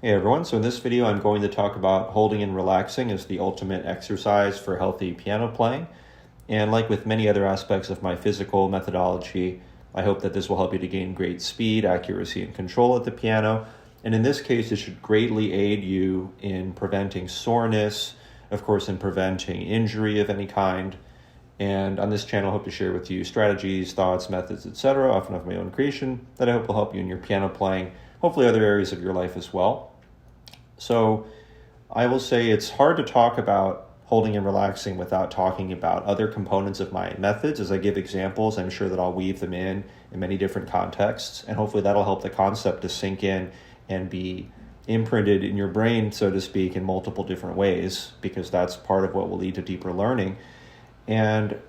Hey everyone, so in this video I'm going to talk about holding and relaxing as the ultimate exercise for healthy piano playing. And like with many other aspects of my physical methodology, I hope that this will help you to gain great speed, accuracy, and control at the piano. And in this case, it should greatly aid you in preventing soreness, of course in preventing injury of any kind. And on this channel, I hope to share with you strategies, thoughts, methods, etc., often of my own creation, that I hope will help you in your piano playing, hopefully other areas of your life as well. So I will say it's hard to talk about holding and relaxing without talking about other components of my methods. As I give examples, I'm sure that I'll weave them in many different contexts, and hopefully that'll help the concept to sink in and be imprinted in your brain, so to speak, in multiple different ways, because that's part of what will lead to deeper learning. And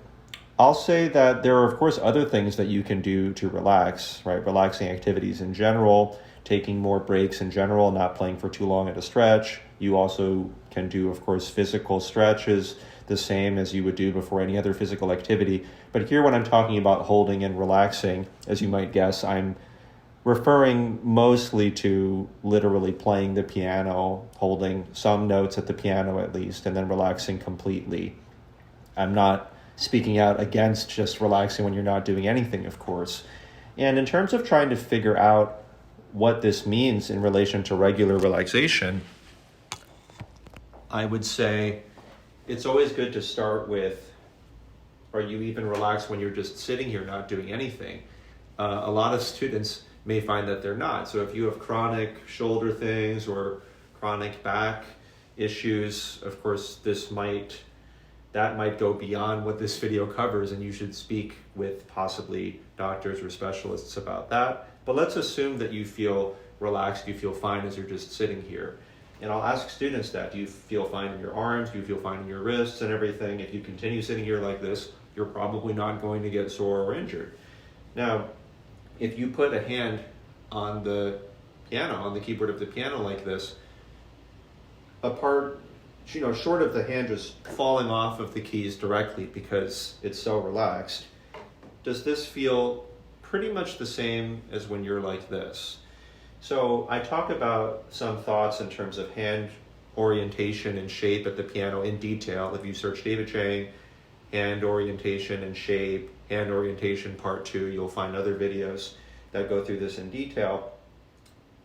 I'll say that there are, of course, other things that you can do to relax, right? Relaxing activities in general, taking more breaks in general, not playing for too long at a stretch. You also can do, of course, physical stretches, the same as you would do before any other physical activity. But here when I'm talking about holding and relaxing, as you might guess, I'm referring mostly to literally playing the piano, holding some notes at the piano at least, and then relaxing completely. I'm not speaking out against just relaxing when you're not doing anything, of course. And in terms of trying to figure out what this means in relation to regular relaxation, I would say it's always good to start with, are you even relaxed when you're just sitting here not doing anything? A lot of students may find that they're not. So if you have chronic shoulder things or chronic back issues, of course, that might go beyond what this video covers, and you should speak with possibly doctors or specialists about that. But let's assume that you feel relaxed, you feel fine as you're just sitting here. And I'll ask students that, do you feel fine in your arms? Do you feel fine in your wrists and everything? If you continue sitting here like this, you're probably not going to get sore or injured. Now, if you put a hand on the piano, on the keyboard of the piano like this, short of the hand just falling off of the keys directly because it's so relaxed, does this feel pretty much the same as when you're like this? So I talk about some thoughts in terms of hand orientation and shape at the piano in detail. If you search David Chang, hand orientation and shape, hand orientation part 2, you'll find other videos that go through this in detail.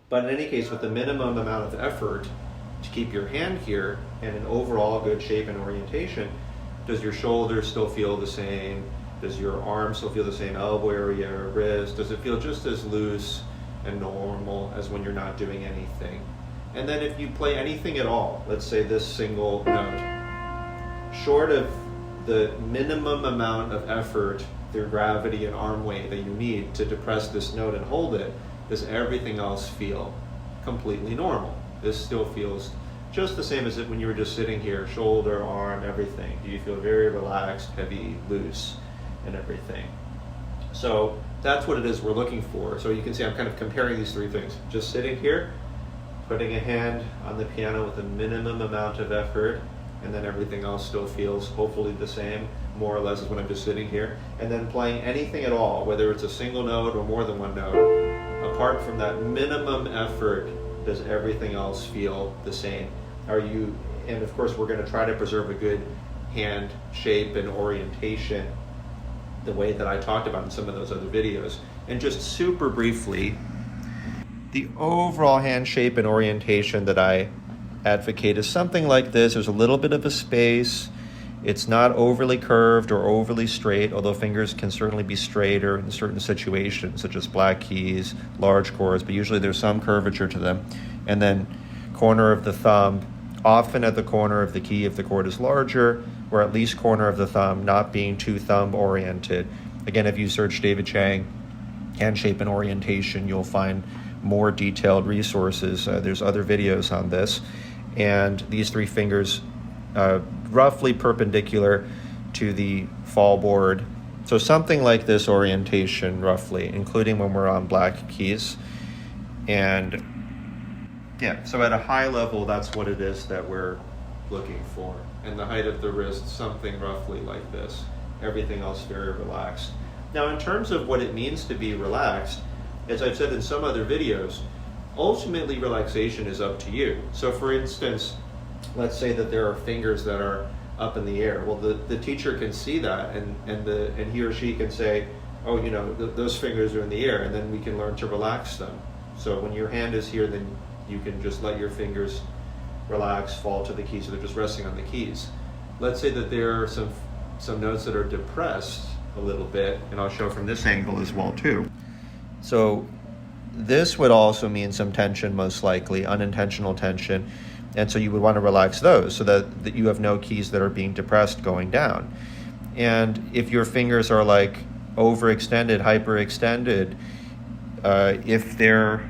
But in any case, with the minimum amount of effort to keep your hand here and an overall good shape and orientation, does your shoulder still feel the same? Does your arm still feel the same, elbow area, wrist? Does it feel just as loose and normal as when you're not doing anything? And then if you play anything at all, let's say this single note, short of the minimum amount of effort through gravity and arm weight that you need to depress this note and hold it, does everything else feel completely normal? This still feels just the same as it when you were just sitting here, shoulder, arm, everything. Do you feel very relaxed, heavy, loose, and everything? So that's what it is we're looking for. So you can see I'm kind of comparing these three things. Just sitting here, putting a hand on the piano with a minimum amount of effort, and then everything else still feels hopefully the same, more or less, as when I'm just sitting here. And then playing anything at all, whether it's a single note or more than one note, apart from that minimum effort, does everything else feel the same? And of course we're going to try to preserve a good hand shape and orientation the way that I talked about in some of those other videos. And just super briefly, the overall hand shape and orientation that I advocate is something like this. There's a little bit of a space. It's not overly curved or overly straight, although fingers can certainly be straighter in certain situations, such as black keys, large chords, but usually there's some curvature to them. And then corner of the thumb, often at the corner of the key if the chord is larger, or at least corner of the thumb, not being too thumb oriented. Again, if you search David Chang, hand shape and orientation, you'll find more detailed resources. There's other videos on this. And these three fingers roughly perpendicular to the fall board. So something like this orientation roughly, including when we're on black keys. And yeah, so at a high level, that's what it is that we're looking for. And the height of the wrist, something roughly like this. Everything else very relaxed. Now, in terms of what it means to be relaxed, as I've said in some other videos, ultimately relaxation is up to you. So for instance, let's say that there are fingers that are up in the air. Well, the teacher can see that, and he or she can say, oh, those fingers are in the air, and then we can learn to relax them. So when your hand is here, then you can just let your fingers relax, fall to the keys, so they're just resting on the keys. Let's say that there are some notes that are depressed a little bit, and I'll show from this angle as well too. So this would also mean some tension, most likely, unintentional tension. And so you would want to relax those so that you have no keys that are being depressed going down. And if your fingers are like overextended, hyperextended, if there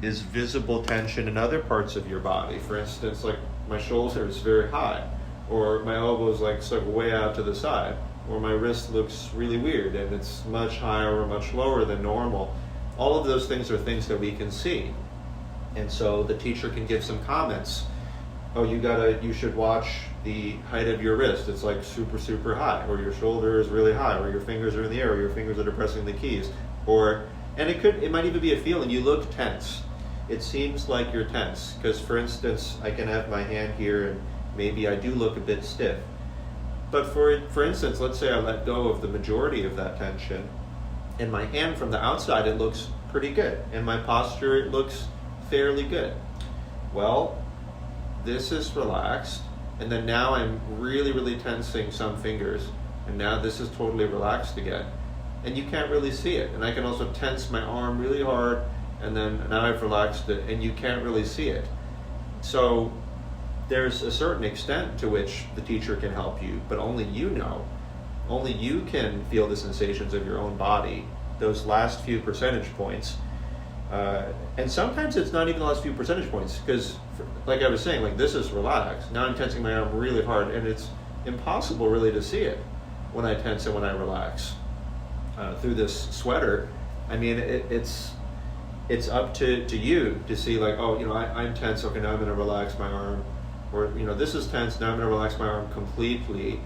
is visible tension in other parts of your body, for instance, like my shoulder is very high, or my elbow is like stuck way out to the side, or my wrist looks really weird and it's much higher or much lower than normal, all of those things are things that we can see. And so the teacher can give some comments. Oh, you should watch the height of your wrist. It's like super, super high, or your shoulder is really high, or your fingers are in the air, or your fingers are depressing the keys. And it might even be a feeling. You look tense. It seems like you're tense. Because for instance, I can have my hand here and maybe I do look a bit stiff. But for instance, let's say I let go of the majority of that tension, and my hand from the outside, it looks pretty good. And my posture, it looks fairly good. Well, this is relaxed, and then now I'm really, really tensing some fingers, and now this is totally relaxed again. And you can't really see it. And I can also tense my arm really hard, and then now I've relaxed it, and you can't really see it. So there's a certain extent to which the teacher can help you, but only you know. Only you can feel the sensations of your own body, those last few percentage points. And sometimes it's not even the last few percentage points, because like I was saying, like this is relaxed. Now I'm tensing my arm really hard, and it's impossible really to see it when I tense and when I relax. Through this sweater, I mean, it's up to you to see, like, oh, I'm tense, okay, now I'm going to relax my arm. Or, this is tense, now I'm going to relax my arm completely.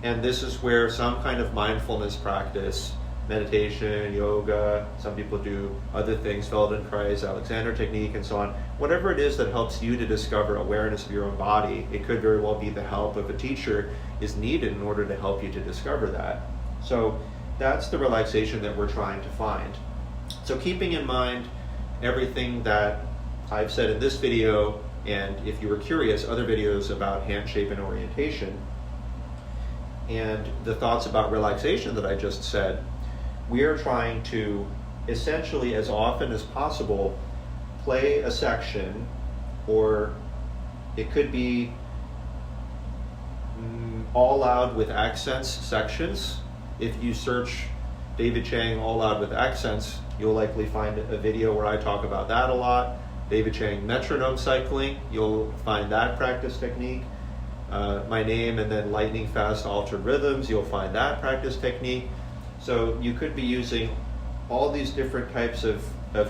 And this is where some kind of mindfulness practice, meditation, yoga, some people do other things, Feldenkrais, Alexander technique, and so on. Whatever it is that helps you to discover awareness of your own body, it could very well be the help of a teacher is needed in order to help you to discover that. So that's the relaxation that we're trying to find. So keeping in mind everything that I've said in this video, and if you were curious, other videos about hand shape and orientation, and the thoughts about relaxation that I just said, we are trying to essentially, as often as possible, play a section, or it could be all loud with accents sections. If you search David Chang all loud with accents, you'll likely find a video where I talk about that a lot. David Chang metronome cycling, you'll find that practice technique. My name and then lightning fast altered rhythms, you'll find that practice technique. So you could be using all these different types of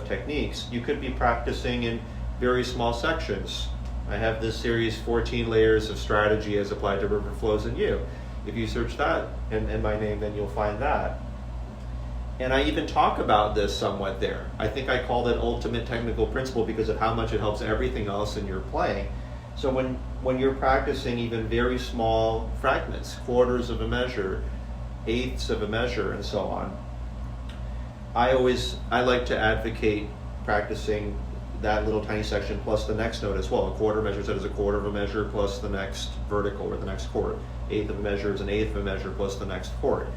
techniques. You could be practicing in very small sections. I have this series, 14 Layers of Strategy as Applied to River Flows in You. If you search that and my name, then you'll find that. And I even talk about this somewhat there. I think I called it ultimate technical principle because of how much it helps everything else in your playing. So when you're practicing even very small fragments, quarters of a measure, eighths of a measure, and so on, I like to advocate practicing that little tiny section plus the next note as well. A quarter measure set is a quarter of a measure plus the next vertical or the next chord. Eighth of a measure is an eighth of a measure plus the next chord.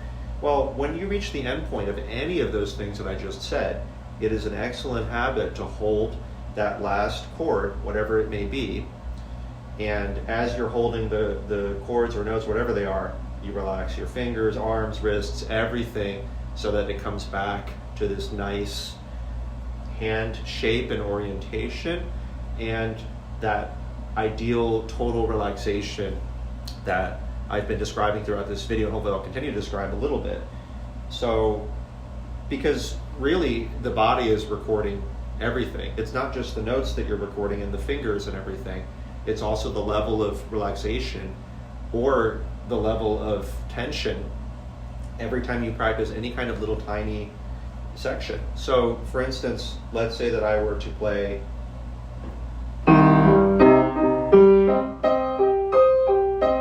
Well, when you reach the end point of any of those things that I just said, it is an excellent habit to hold that last chord, whatever it may be, and as you're holding the chords or notes, whatever they are, you relax your fingers, arms, wrists, everything, so that it comes back to this nice hand shape and orientation, and that ideal total relaxation that I've been describing throughout this video, and hopefully I'll continue to describe a little bit. So, because really the body is recording everything. It's not just the notes that you're recording and the fingers and everything. It's also the level of relaxation or the level of tension every time you practice any kind of little tiny section. So for instance, let's say that I were to play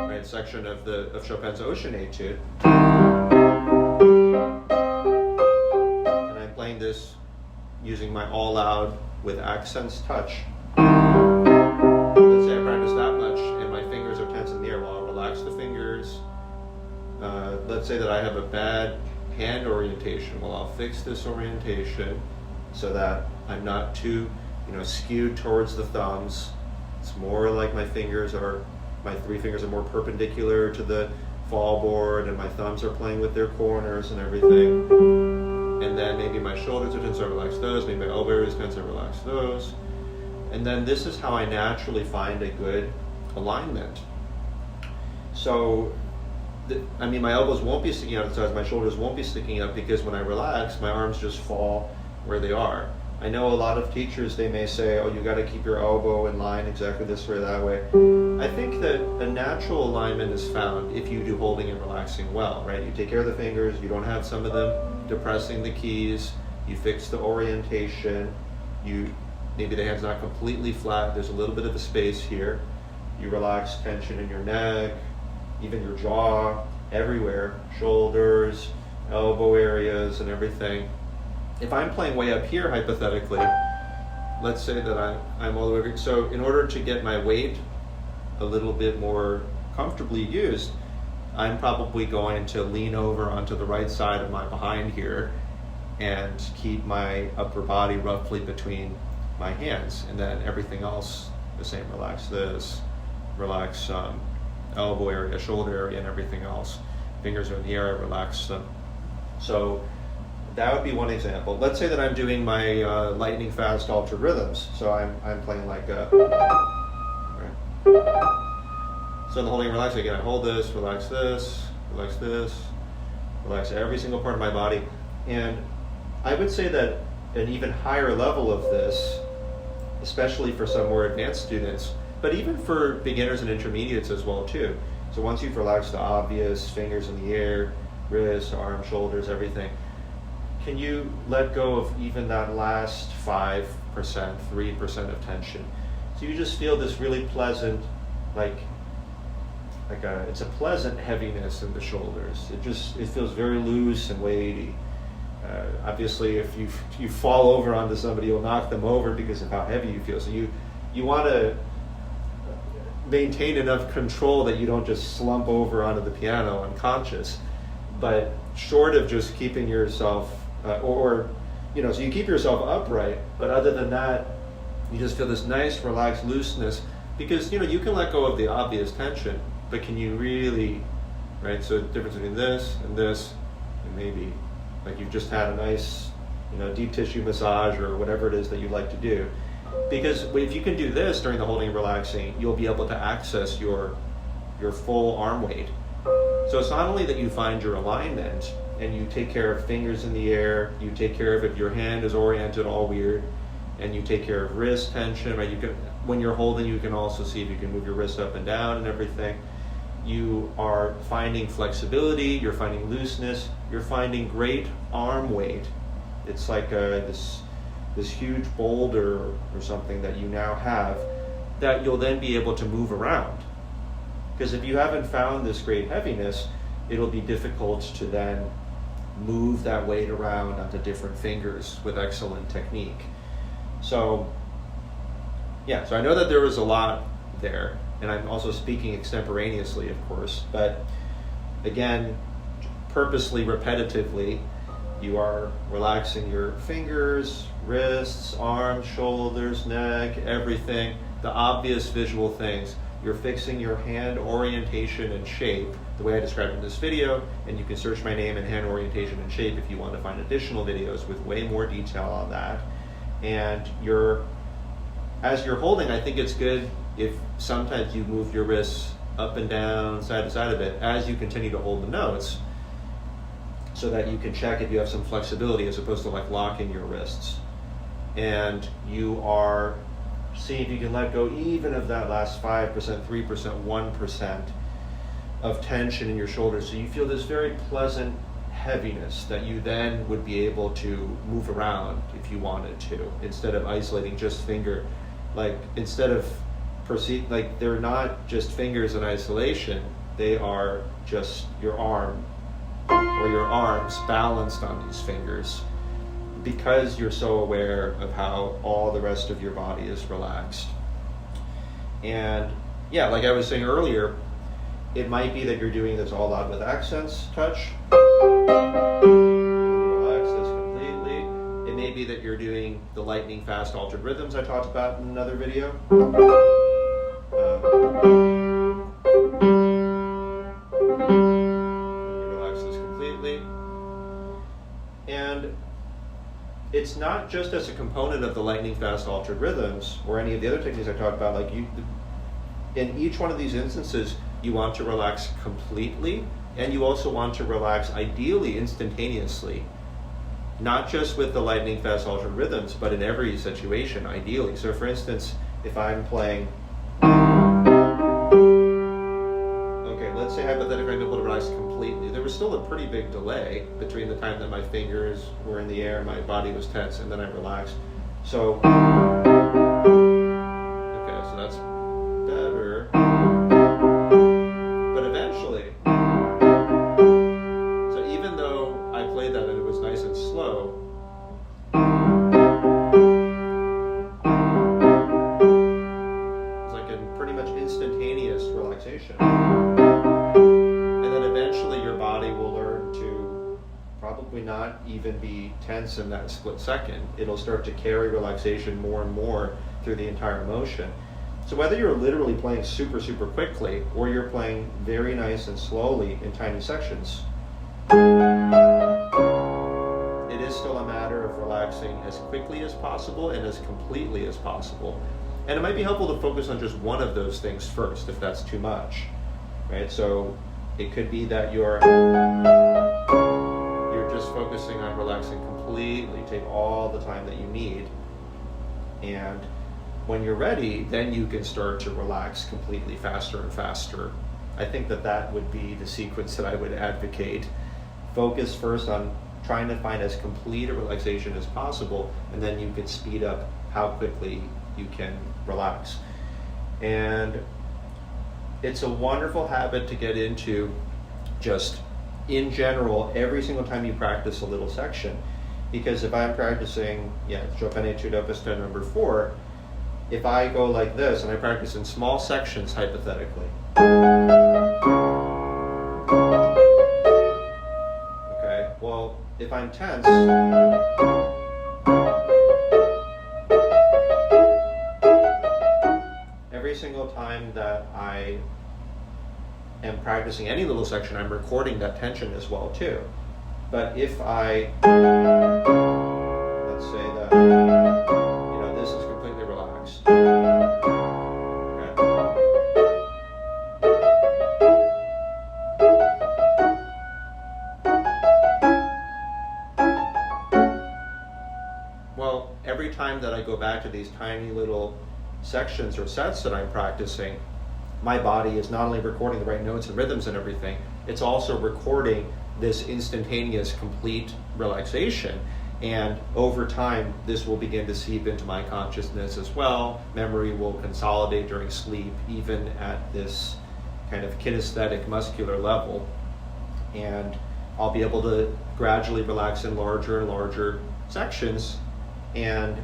right section of Chopin's Ocean Etude, and I'm playing this using my all loud with accents touch. Let's say I practice that much and my fingers are tense in the air. Well, I'll relax the fingers. Let's say that I have a bad hand orientation. Well, I'll fix this orientation so that I'm not too, skewed towards the thumbs. It's more like my 3 fingers are more perpendicular to the fall board, and my thumbs are playing with their corners and everything. And then maybe my shoulders are tense, so I relax those. Maybe my elbow area is tense, so I relax those. And then this is how I naturally find a good alignment. So, my elbows won't be sticking out to the sides, my shoulders won't be sticking up, because when I relax, my arms just fall where they are. I know a lot of teachers, they may say, oh, you got to keep your elbow in line exactly this way or that way. I think that a natural alignment is found if you do holding and relaxing well, right? You take care of the fingers, you don't have some of them depressing the keys, you fix the orientation, maybe the hand's not completely flat, there's a little bit of a space here, you relax tension in your neck, even your jaw, everywhere, shoulders, elbow areas, and everything. If I'm playing way up here, hypothetically, let's say that I'm all the way over, so in order to get my weight a little bit more comfortably used, I'm probably going to lean over onto the right side of my behind here and keep my upper body roughly between my hands, and then everything else the same. Relax this, relax elbow area, shoulder area, and everything else. Fingers are in the air, I relax them. So that would be one example. Let's say that I'm doing my lightning fast altered rhythms. So I'm playing like a, right? So in the holding and relaxing, again, I hold this, relax this, relax every single part of my body. And I would say that an even higher level of this, especially for some more advanced students, but even for beginners and intermediates as well too. So once you've relaxed the obvious, fingers in the air, wrists, arms, shoulders, everything, can you let go of even that last 5%, 3% of tension? So you just feel this really pleasant, it's a pleasant heaviness in the shoulders. It feels very loose and weighty. Obviously, if you fall over onto somebody, you'll knock them over because of how heavy you feel. So you want to maintain enough control that you don't just slump over onto the piano unconscious. But short of just keeping yourself, so you keep yourself upright, but other than that, you just feel this nice, relaxed looseness, because, you can let go of the obvious tension, but can you really, right? So the difference between this, and maybe, like you've just had a nice, deep tissue massage or whatever it is that you like to do. Because if you can do this during the holding and relaxing, you'll be able to access your full arm weight. So it's not only that you find your alignment and you take care of fingers in the air, you take care of if your hand is oriented all weird, and you take care of wrist tension, right? When you're holding, you can also see if you can move your wrist up and down and everything. You are finding flexibility, you're finding looseness, you're finding great arm weight. It's like this huge boulder or something that you now have that you'll then be able to move around. Because if you haven't found this great heaviness, it'll be difficult to then move that weight around onto different fingers with excellent technique. So I know that there was a lot there, and I'm also speaking extemporaneously, of course, but again, purposely, repetitively, you are relaxing your fingers, wrists, arms, shoulders, neck, everything, the obvious visual things. You're fixing your hand orientation and shape, the way I described in this video, and you can search my name in hand orientation and shape if you want to find additional videos with way more detail on that. And as you're holding, I think it's good if sometimes you move your wrists up and down, side to side a bit, as you continue to hold the notes, so that you can check if you have some flexibility as opposed to locking your wrists. And you are seeing if you can let go even of that last 5%, 3%, 1% of tension in your shoulders. So you feel this very pleasant heaviness that you then would be able to move around if you wanted to, instead of isolating just finger. Like, instead of like, they're not just fingers in isolation, they are just your arm or your arms balanced on these fingers, because you're so aware of how all the rest of your body is relaxed. And yeah, like I was saying earlier, it might be that you're doing this all out with accents touch. Relax this completely. It may be that you're doing the lightning fast altered rhythms I talked about in another video. You relax this completely. And it's not just as a component of the lightning fast altered rhythms or any of the other techniques I talked about. Like, in each one of these instances, you want to relax completely, and you also want to relax ideally instantaneously, not just with the lightning fast altered rhythms, but in every situation ideally. So for instance, if I'm playing, okay, let's say hypothetically I'm able to relax completely. There was still a pretty big delay between the time that my fingers were in the air and my body was tense and then I relaxed. So, okay, so that's better. But eventually, so even though I played that and it was nice and slow, it's like a pretty much instantaneous relaxation. And then eventually your body will learn to probably not even be tense in that split second. It'll start to carry relaxation more and more through the entire motion. So whether you're literally playing super, super quickly, or you're playing very nice and slowly in tiny sections, it is still a matter of relaxing as quickly as possible and as completely as possible. And it might be helpful to focus on just one of those things first, if that's too much, right? So it could be that you're just focusing on relaxing completely. Take all the time that you need, and when you're ready, then you can start to relax completely faster and faster. I think that would be the sequence that I would advocate. Focus first on trying to find as complete a relaxation as possible, and then you can speed up how quickly you can relax. And it's a wonderful habit to get into, just in general, every single time you practice a little section. Because if I'm practicing, Chopin Etude Opus 10 number 4, if I go like this and I practice in small sections, hypothetically, okay, well, if I'm tense, every single time that I am practicing any little section, I'm recording that tension as well too. But if I, let's say that, this is completely relaxed. Okay. Well, every time that I go back to these tiny little sections or sets that I'm practicing, my body is not only recording the right notes and rhythms and everything, it's also recording this instantaneous, complete relaxation. And over time, this will begin to seep into my consciousness as well. Memory will consolidate during sleep, even at this kind of kinesthetic, muscular level. And I'll be able to gradually relax in larger and larger sections, and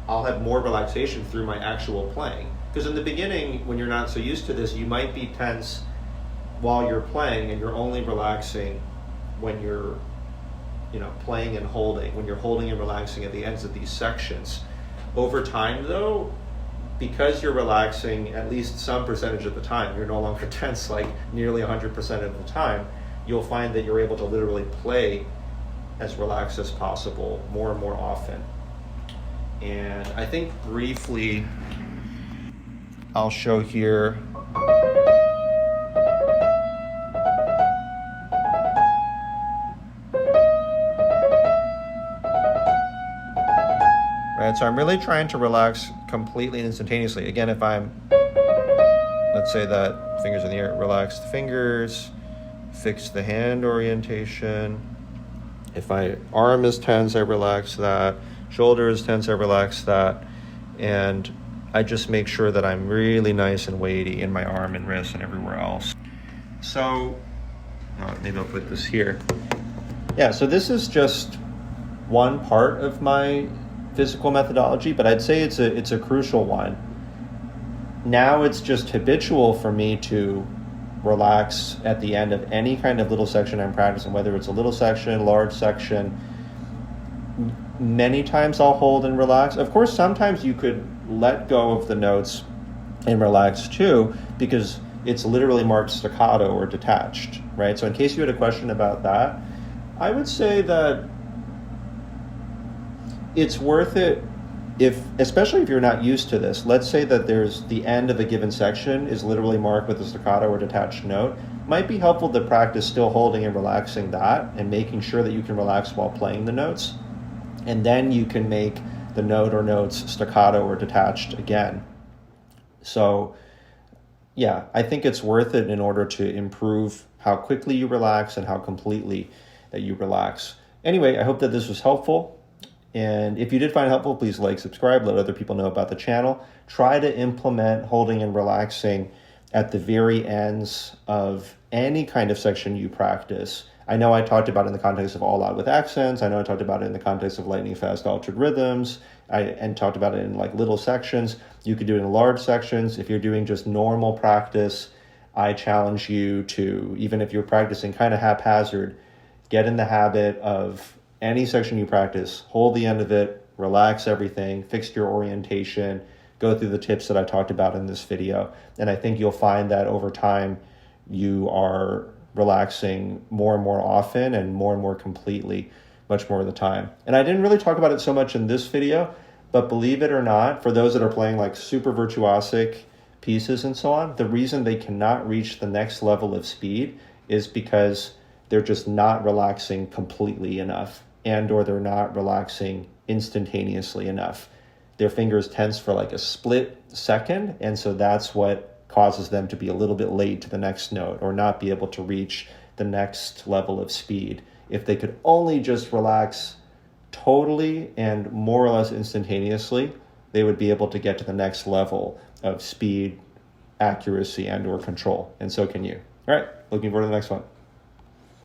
I'll have more relaxation through my actual playing. Because in the beginning, when you're not so used to this, you might be tense while you're playing, and you're only relaxing when you're playing and holding, when you're holding and relaxing at the ends of these sections. Over time though, because you're relaxing at least some percentage of the time, you're no longer tense like nearly 100% of the time, you'll find that you're able to literally play as relaxed as possible more and more often. And I think briefly, I'll show here. Right, so I'm really trying to relax completely and instantaneously. Again, if I'm, let's say that fingers in the air, relax the fingers, fix the hand orientation, If my arm is tense, I relax that. Shoulder is tense, I relax that. And I just make sure that I'm really nice and weighty in my arm and wrist and everywhere else. So maybe I'll put this here. Yeah, so this is just one part of my physical methodology, but I'd say it's a crucial one. Now it's just habitual for me to relax at the end of any kind of little section I'm practicing, whether it's a little section, large section. Many times I'll hold and relax. Of course, sometimes you could let go of the notes and relax too, because it's literally marked staccato or detached, right? So in case you had a question about that, I would say that it's worth it especially if you're not used to this. Let's say that there's the end of a given section is literally marked with a staccato or detached note. Might be helpful to practice still holding and relaxing that and making sure that you can relax while playing the notes. And then you can make the note or notes staccato or detached again. So yeah, I think it's worth it in order to improve how quickly you relax and how completely that you relax. Anyway, I hope that this was helpful. And if you did find it helpful, please like, subscribe, let other people know about the channel. Try to implement holding and relaxing at the very ends of any kind of section you practice. I know I talked about it in the context of all out with accents. I know I talked about it in the context of lightning fast altered rhythms. And talked about it in like little sections. You could do it in large sections. If you're doing just normal practice, I challenge you to, even if you're practicing kind of haphazard, get in the habit of any section you practice, hold the end of it, relax everything, fix your orientation, go through the tips that I talked about in this video. And I think you'll find that over time, you are relaxing more and more often and more completely, much more of the time. And I didn't really talk about it so much in this video, but believe it or not, for those that are playing like super virtuosic pieces and so on, the reason they cannot reach the next level of speed is because they're just not relaxing completely enough, and or they're not relaxing instantaneously enough. Their fingers tense for like a split second, and so that's what causes them to be a little bit late to the next note or not be able to reach the next level of speed. If they could only just relax totally and more or less instantaneously, they would be able to get to the next level of speed, accuracy, and or control. And so can you. All right, looking forward to the next one.